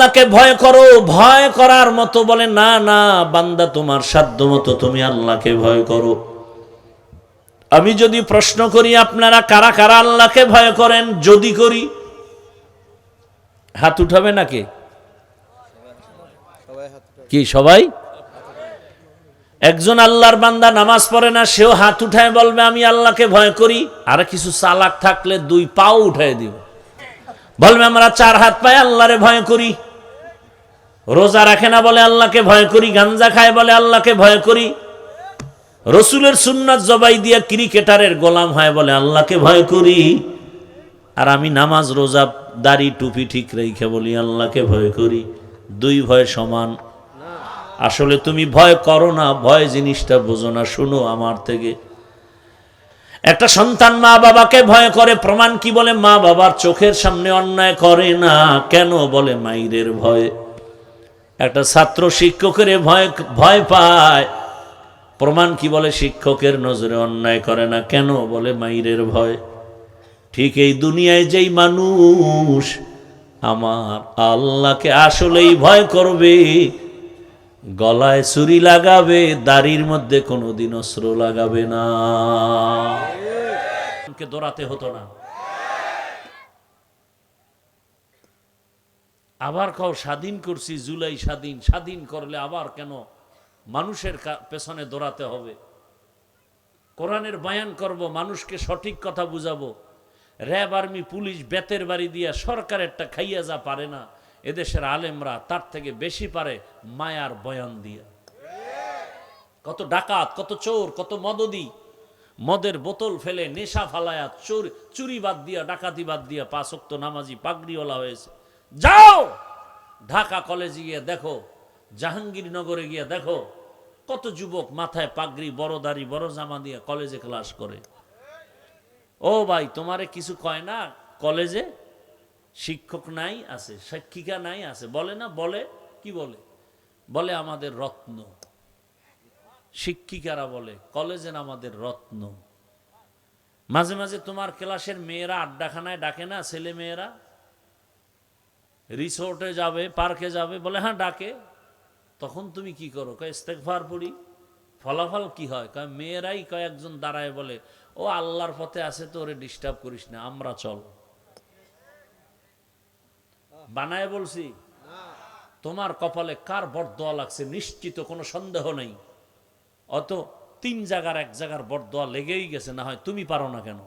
আল্লাহকে ভয় করো। ভয় করার মতো বলে না না বান্দা, তোমার সাধ্য মতো তুমি আল্লাহকে ভয় করো। আমি যদি প্রশ্ন করি আপনারা কারা কারা আল্লাহকে ভয় করেন, যদি করি হাত উঠাবে নাকি? কি সবাই? একজন আল্লাহর বান্দা নামাজ পড়ে না, সেও হাত উঠায় বলবে আমি আল্লাহকে ভয় করি। আর কিছু চালাক থাকলে দুই পাও উঠায় দিব, বলবে আমরা চার হাত পায়ে আল্লাহরে ভয় করি। রোজা রাখে না বলে আল্লাহকে ভয় করি, গাঞ্জা খায় বলে আল্লাহকে ভয় করি, রসুলের সুন্নাত জবাই দিয়া ক্রিকেটারের গোলাম হয় বলে আল্লাহকে ভয় করি। আর আমি নামাজ রোজা দাড়ি টুপি ঠিক রেখে বলি আল্লাহকে ভয় করি। দুই ভয় সমান? আসলে তুমি ভয় করো না, ভয় জিনিসটা বোঝো না। শুনো আমার থেকে, একটা সন্তান মা বাবাকে ভয় করে, প্রমাণ কি? বলে মা বাবার চোখের সামনে অন্যায় করে না। কেন? বলে মাইরের ভয়। একটা ছাত্র শিক্ষকের ভয় পায়, প্রমাণ কি? বলে শিক্ষকের নজরে অন্যায় করে না। কেন? বলে মাইরের ভয়। ঠিক এই দুনিয়ায় যেই মানুষ আমার আল্লাহকে আসলেই ভয় করবে, গলায় ছুরি লাগাবে, দাড়ির মধ্যে কোনোদিন অস্ত্র লাগাবে না। দৌড়াতে হতো না। আবার কাউ স্বাধীন করছি, জুলাই স্বাধীন। স্বাধীন করলে আবার কেন মানুষের পেছনে দৌড়াতে হবে? কোরআনের বয়ান করব, মানুষকে সঠিক কথা বুঝাবো। র্যাব, আর্মি, পুলিশ বেতের বাড়ি দিয়া সরকারেরটা খাইয়া যা পারে না, এদেশের আলেমরা তার থেকে বেশি পারে মায়ার বয়ান দিয়া। কত ডাকাত, কত চোর, কত মদদি, মদের বোতল ফেলে নেশা ফালায়া চুরি বাদ দিয়া, ডাকাতি বাদ দিয়া 5 ওয়াক্ত নামাজি পাগড়িওয়ালা হয়েছে। যাও ঢাকা কলেজে গিয়ে দেখো, জাহাঙ্গীরনগরে গিয়ে দেখো, কত যুবক মাথায় পাগড়ি, বড় দাড়ি, বড় জামা দিয়ে কলেজে ক্লাস করে। ও ভাই, তোমারে কিছু কয় না? কলেজে শিক্ষক নাই? আছে। শিক্ষিকা নাই? আছে। বলে না? বলে কি বলে? বলে আমাদের রত্ন। শিক্ষিকারা বলে কলেজের আমাদের রত্ন। মাঝে মাঝে তোমার ক্লাসের মেয়েরা আড্ডাখানায় ডাকে না, ছেলে মেয়েরা রিসোর্টে যাবে, পার্কে যাবে, বলে হ্যাঁ ডাকে। তখন তুমি কি করো? কয় ইস্তেগফার পড়ি। ফলাফল কি হয়? কয় মেয়েরাই কয়েকজন দাঁড়ায় বলে ও আল্লাহর পথে আছে তো, ওরে ডিস্টার্ব করিস না, আমরা চল। বানায় বলছি? তোমার কপালে কার বরদোয়া লাগছে নিশ্চিত, কোনো সন্দেহ নেই। অত 3 জায়গার 1 জায়গার বরদোয়া লেগেই গেছে। না হয় তুমি পারো না কেন?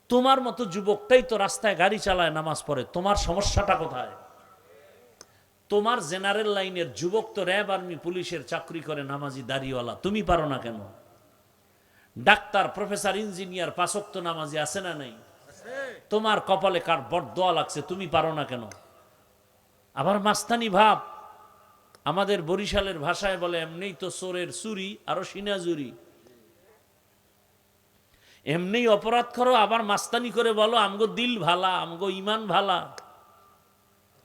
তোমার মতো যুবকটাই তো রাস্তায় গাড়ি চালায়, নামাজ পড়ে। তোমার সমস্যাটা কোথায়? তোমার জেনারেল লাইনের যুবক তো র্যাব, আর্মি, পুলিশের চাকরি করে, নামাজি দাড়িওয়ালা। তুমি পারো না কেন? ডাক্তার, প্রফেসর, ইঞ্জিনিয়ার 5 ওয়াক্ত নামাজি আছে না নাই? তোমার কপালে কার বরদোয়া লাগছে, তুমি পারো না কেন? আবার মাস্তানি ভাব। আমাদের বরিশালের ভাষায় বলে এমনিই তো চোরের চুরি আরো সিনাজুরি। এমনি অপরাধ করো, আবার মাস্তানি করে বলো আমগো দিল ভালা, আমগো ইমান ভালা।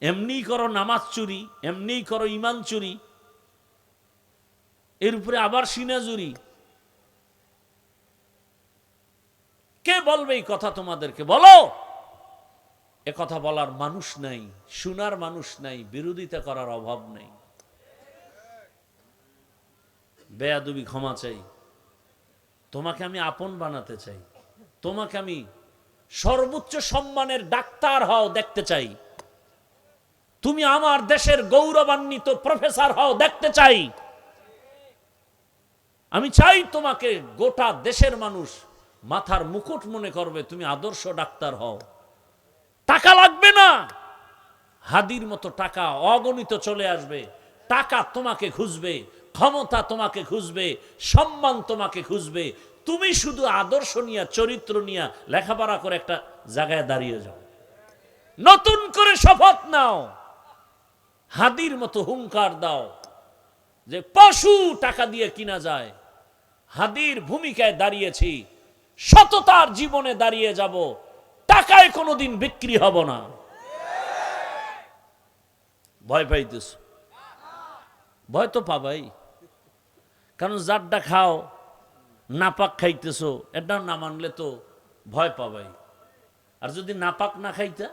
এমনি করো নামাজ চুরি, এমনি করো ইমান চুরি, এর উপরে আবার সিনাজুরি। কে বলবে এই কথা তোমাদেরকে? বলো। এ কথা বলার মানুষ নাই, শোনার মানুষ নাই, বিরোধিতা করার অভাব নেই। বেয়াদবি ক্ষমা চাই। তোমাকে আমি আপন বানাতে চাই, তোমাকে আমি সর্বোচ্চ সম্মানের ডাক্তার হও দেখতে চাই, তুমি আমার দেশের গৌরবান্বিত প্রফেসর হও দেখতে চাই। আমি চাই তোমাকে গোটা দেশের মানুষ মাথার মুকুট মনে করবে, তুমি আদর্শ ডাক্তার হও। টাকা লাগবে না, হাদির মতো টাকা অগণিত চলে আসবে। টাকা তোমাকে খুঁজবে, ক্ষমতা তোমাকে খুঁজবে, সম্মান তোমাকে খুঁজবে। তুমি শুধু আদর্শ নিয়ে, চরিত্র নিয়ে লেখাপড়া করে একটা জায়গায় দাঁড়িয়ে যাও। নতুন করে শপথ নাও, হাদির মতো হুঙ্কার দাও যে পশু টাকা দিয়ে কিনা যায়। হাদির ভূমিকায় দাঁড়িয়েছি, সততার জীবনে দাঁড়িয়ে যাব, টাকায় কোনোদিন বিক্রি হব না। ভয় পাইতেছ? ভয় তো পাবাই, কারণ যারটা খাও নাপাক খাইতেছো, এটা না মানলে তো ভয় পাবাই। আর যদি নাপাক না খাইতা,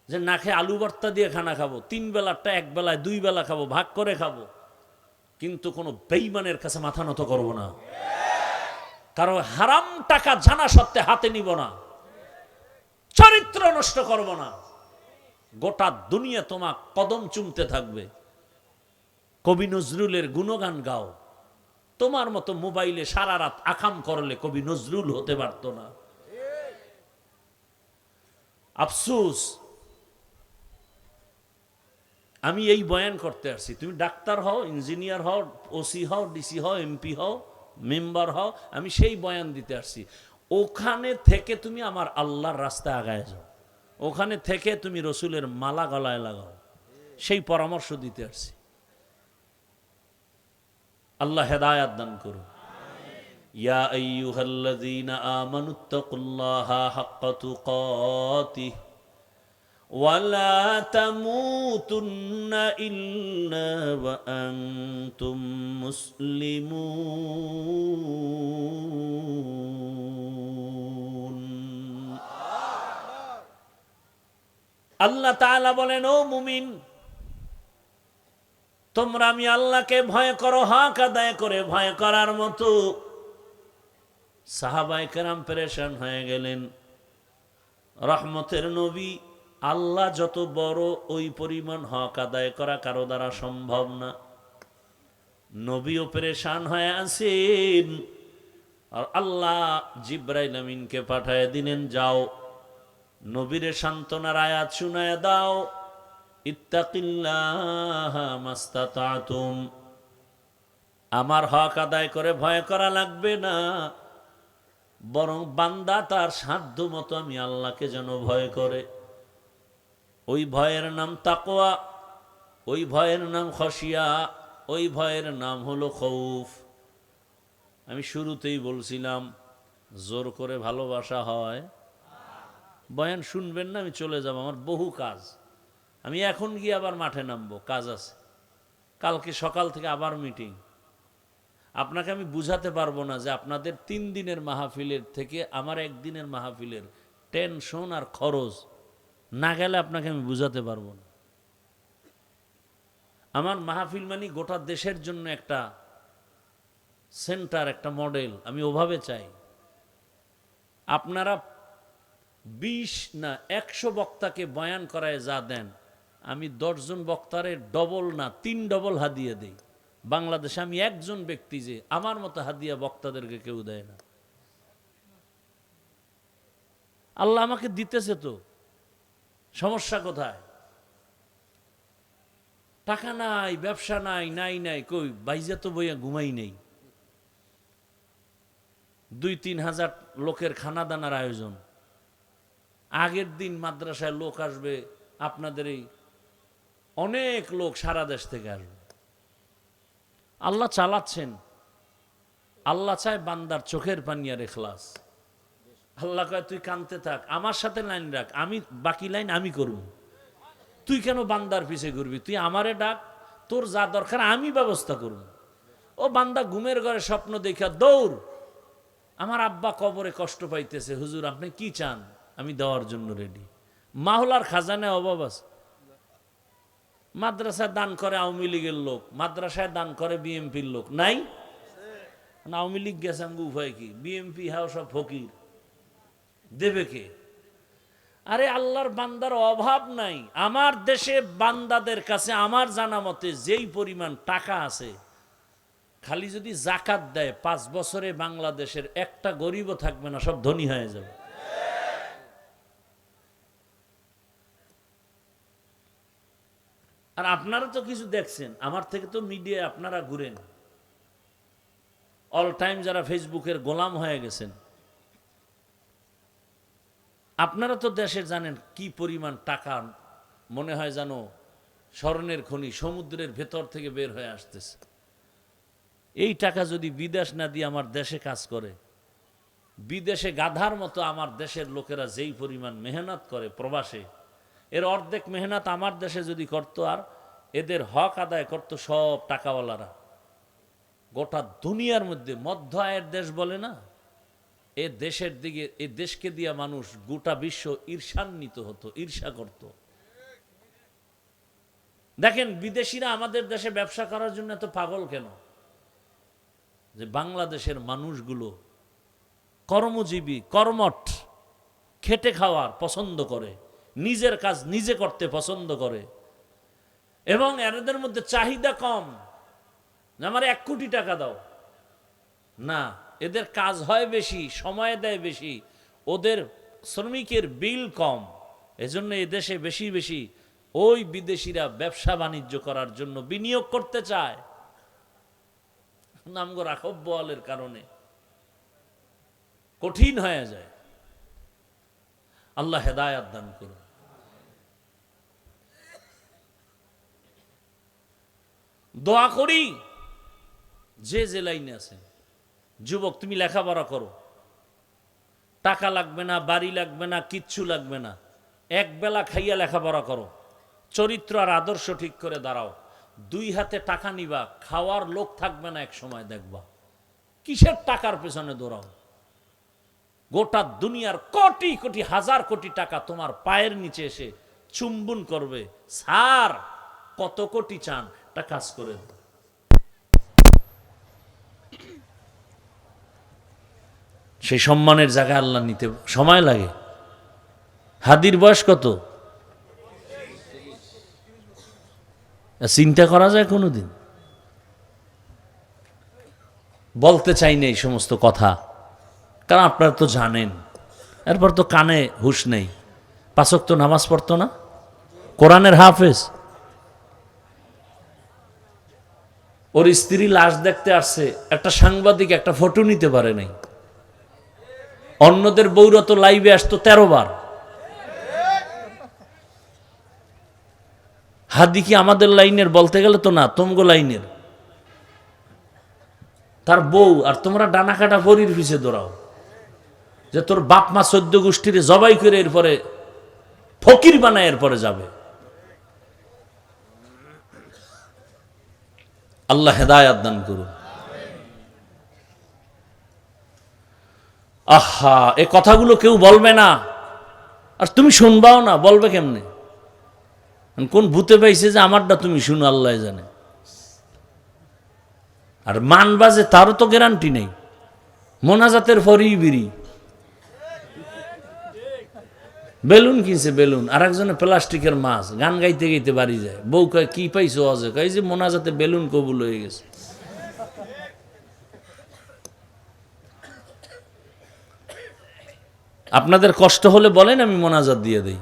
যে না খেয়ে আলু ভর্তা দিয়ে খানা খাবো, 3 বেলারটা 1 বেলায় 2 বেলা খাবো, ভাগ করে খাবো, কিন্তু কোনো বেঈমানের কাছে মাথা নত করব না। কারণ হারাম টাকা জানা সত্ত্বে হাতে নিব না, চরিত্র নষ্ট করব না। গোটা দুনিয়া তোমার কদম চুমতে থাকবে। কবি নজরুলের গুণগান গাও, তোমার মতো মোবাইলে সারা রাত আকাম করলে কবি নজরুল হতে পারতো না। আফসোস, আমি এই বয়ান করতে আসছি। তুমি ডাক্তার হও, ইঞ্জিনিয়ার হও, ওসি হও, ডিসি হও, এমপি হও, মেম্বার হও, আমি সেই বয়ান দিতে আসছি। ওখানে থেকে তুমি আমার আল্লাহর রাস্তায় আগায় যাও, ওখানে থেকে তুমি রসুলের মালা গলায় লাগাও, সেই পরামর্শ দিতে আসছি। আল্লাহ হেদায়াত দান করুন। ইয়া আইয়ুহাল্লাযীনা আমানুত্তাকুল্লাহা হাক্কা তুকাতিহি ওয়ালা তামুতুন্না ইল্লা ওয়া আনতুম মুসলিমুন। আল্লাহ তাআলা বলেন, ও মুমিন, তোমরা আমি আল্লাহকে ভয় করো, হক আদায় করে ভয় করার মতো। সাহাবায়ে কেরাম পেরেশান হয়ে গেলেন। রহমতের নবী, আল্লাহ যত বড়, ওই পরিমাণ হক আদায় করা কারো দ্বারা সম্ভব না। নবীও পেরেশান হয়ে আছেন, আর আল্লাহ জিবরাইল আমিনকে পাঠায় দিলেন, যাও নবীরে সান্ত্বনার আয়াত শুনায় দাও, ইত্তাকিল্লাহা মাস্তাতাতুম, আমার হক আদায় করে ভয় করা লাগবে না, বরং বান্দা তার সাধ্য মতো আমি আল্লাহকে যেন ভয় করে। ওই ভয়ের নাম তাকওয়া, ওই ভয়ের নাম খশিয়া, ওই ভয়ের নাম হলো খৌফ। আমি শুরুতেই বলছিলাম, জোর করে ভালোবাসা হয়। বয়ান শুনবেন না, আমি চলে যাব, আমার বহু কাজ। আমি এখন গিয়ে আবার মাঠে নামবো, কাজ আছে। কালকে সকাল থেকে আবার মিটিং। আপনাকে আমি বুঝাতে পারবো না যে আপনাদের 3 দিনের মাহফিলের থেকে আমার একদিনের মাহফিলের টেনশন আর খরচ না গেলে আপনাকে আমি বুঝাতে পারবো না। আমার মাহফিল মানে গোটা দেশের জন্য একটা সেন্টার, একটা মডেল, আমি ওভাবে চাই। আপনারা 20 না 100 বক্তাকে বয়ান করায় যা দেন, আমি 10 জন বক্তারে ডবল না 3 ডবল হাদিয়া দেই। বাংলাদেশে আমি একজন ব্যক্তি যে আমার মতো হাদিয়া বক্তাদেরকে কেউ দেয় না। আল্লাহ আমাকে দিতেছে তো, সমস্যা কোথায়? টাকা নাই, ব্যবসা নাই, নাই নাই কই, বাইজা তো বইয়া ঘুমাই নেই। 2-3 হাজার লোকের খানা দানার আয়োজন। আগের দিন মাদ্রাসায় লোক আসবে, আপনাদের এই অনেক লোক সারা দেশ থেকে আসবে। আল্লাহ চালাচ্ছেন। আল্লাহ চায় বান্দার চোখের পানি আর ইখলাস। আল্লাহ কয়, তুই কানতে থাক, আমার সাথে লাইন রাখ, আমি বাকি লাইন আমি করব। তুই কেন বান্দার পিছে ঘুরবি? তুই আমারে ডাক, তোর যা দরকার আমি ব্যবস্থা করব। ও বান্দা ঘুমের ঘরে স্বপ্ন দেখা দৌড়, আমার আব্বা কবরে কষ্ট পাইতেছে, হুজুর আপনি কি চান, আমি দেওয়ার জন্য রেডি। মাওলার খাজানায় অভাব আছে। মাদ্রাসায় দান করে আওয়ামী লীগের লোক, মাদ্রাসায় দান করে বিএমপির লোক নাই? আওয়ামী লীগ গেছে, আমি উভয় কি, বিএমপি হাও সব ফকির, দেবে কে? আরে আল্লাহর বান্দার অভাব নাই। আমার দেশে বান্দাদের কাছে আমার জানা মতে যেই পরিমাণ টাকা আছে, খালি যদি জাকাত দেয় 5 বছরে বাংলাদেশের একটা গরিবও থাকবে না, সব ধনী হয়ে যাবে। আর আপনারা তো কিছু দেখছেন, আমার থেকে তো মিডিয়ায় আপনারা ঘুরেন, অল টাইম যারা ফেসবুকের গোলাম হয়ে গেছেন। আপনারা তো দেশে জানেন কি পরিমাণ টাকা, মনে হয় যেন স্বর্ণের খনি সমুদ্রের ভেতর থেকে বের হয়ে আসতেছে। এই টাকা যদি বিদেশ না দিয়ে আমার দেশে কাজ করে, বিদেশে গাধার মতো আমার দেশের লোকেরা যেই পরিমাণ মেহনত করে প্রবাসে, এর অর্ধেক মেহনত আমার দেশে যদি করতো, আর এদের হক আদায় করতো সব টাকাওয়ালারা, গোটা দুনিয়ার মধ্যে মধ্য আয়ের দেশ বলে না, এ দেশের দিকে, এ দেশকে দিয়া মানুষ গোটা বিশ্ব ঈর্ষান্বিত হতো, ঈর্ষা করত। দেখেন বিদেশিরা আমাদের দেশে ব্যবসা করার জন্য এত পাগল কেন? যে বাংলাদেশের মানুষগুলো কর্মজীবী, কর্মঠ, খেটে খাওয়ার পছন্দ করে, নিজের কাজ নিজে করতে পছন্দ করে, এবং এদের মধ্যে চাহিদা কম যে আমার 1 কোটি টাকা দাও না, এদের কাজ হয় বেশি, সময় দেয় বেশি, ওদের শ্রমিকের বিল কম, এজন্য এদেশে বেশি বেশি ওই বিদেশিরা ব্যবসা বাণিজ্য করার জন্য বিনিয়োগ করতে চায়। নামগো রাখব বলের কারণে কঠিন হয়ে যায়। আল্লাহ হেদায়াত দান করুন। দোয়া করি যে যে লাইনে আছেন, যুবক তুমি লেখাপড়া করো, টাকা লাগবে না, বাড়ি লাগবে না, কিচ্ছু লাগবে না, এক বেলা খাইয়া লেখাপড়া করো, চরিত্র আর আদর্শ ঠিক করে দাঁড়াও, 2 হাতে টাকা নিবা, খাওয়ার লোক থাকবে না, এক সময় দেখবা কিসের টাকার পেছনে দৌড়াও। গোটা দুনিয়ার কোটি কোটি হাজার কোটি টাকা তোমার পায়ের নিচে এসে চুম্বন করবে, স্যার কত কোটি চান, তা কাজ করে দাও। সেই সম্মানের জায়গায় আল্লাহ নিতে সময় লাগে। হাদির বয়স কত চিন্তা করা যায় কোনোদিন? বলতে চাই না এই সমস্ত কথা, কারণ আপনারা তো জানেন। এরপর তো কানে হুঁশ নেই, 5 ওয়াক্ত নামাজ পড়তো না, কোরআনের হাফেজ, ওর স্ত্রী লাশ দেখতে আসছে, একটা সাংবাদিক একটা ফটো নিতে পারে নাই। অন্যদের বউরা তো লাইভে আসতো 13 বার। হাদি কি আমাদের লাইনের? বলতে গেলে তো না, তোমগো লাইনের। তার বউ আর তোমরা ডানা কাটা বড়ির পিছে দৌড়াও যে তোর বাপ মা 14 গোষ্ঠীরে জবাই করে এরপরে ফকির বানায় এরপরে যাবে। আল্লাহ হেদায়াত দান করুন। আহা, এ কথাগুলো কেউ বলবে না, আর তুমি শুনবাও না, বলবে কেমনে? কোন ভূতে পাইছে যে আমারটা তুমি শুনো, আল্লাহ জানে। আর মানবা যে তারও তো গ্যারান্টি নেই। মোনাজাতের পরই বিড়ি, বেলুন কিনছে বেলুন, আর একজনে প্লাস্টিকের মাছ, গান গাইতে গাইতে বাড়ি যায়। বউ কয় কি পাইছো? অজে কয় যে মোনাজাতে বেলুন কবুল হয়ে গেছে। আপনাদের কষ্ট হলে বলেন, আমি মোনাজাত দিয়ে দেই।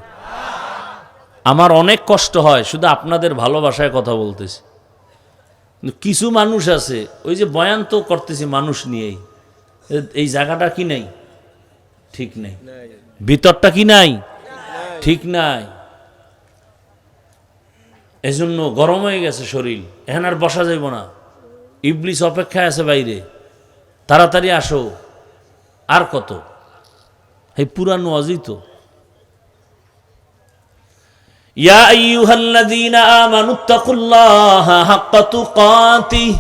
আমার অনেক কষ্ট হয়, শুধু আপনাদের ভালোবাসায় কথা বলতেছি। কিছু মানুষ আছে, ওই যে বয়ান তো করতেছি মানুষ নিয়েই, এই জায়গাটা কি নাই, ঠিক নাই, ভিতরটা কি নাই, ঠিক নাই, এজন্য গরম হয়ে গেছে শরীর, এখন আর বসা যাইব না। ইবলিস অপেক্ষায় আছে বাইরে, তাড়াতাড়ি আসো। আর কত, এই পুরানো অজিত। ইয়া আইয়ুহাল্লাযীনা আমানুত্তাকুল্লাহা হাক্কা তুকাতিহি।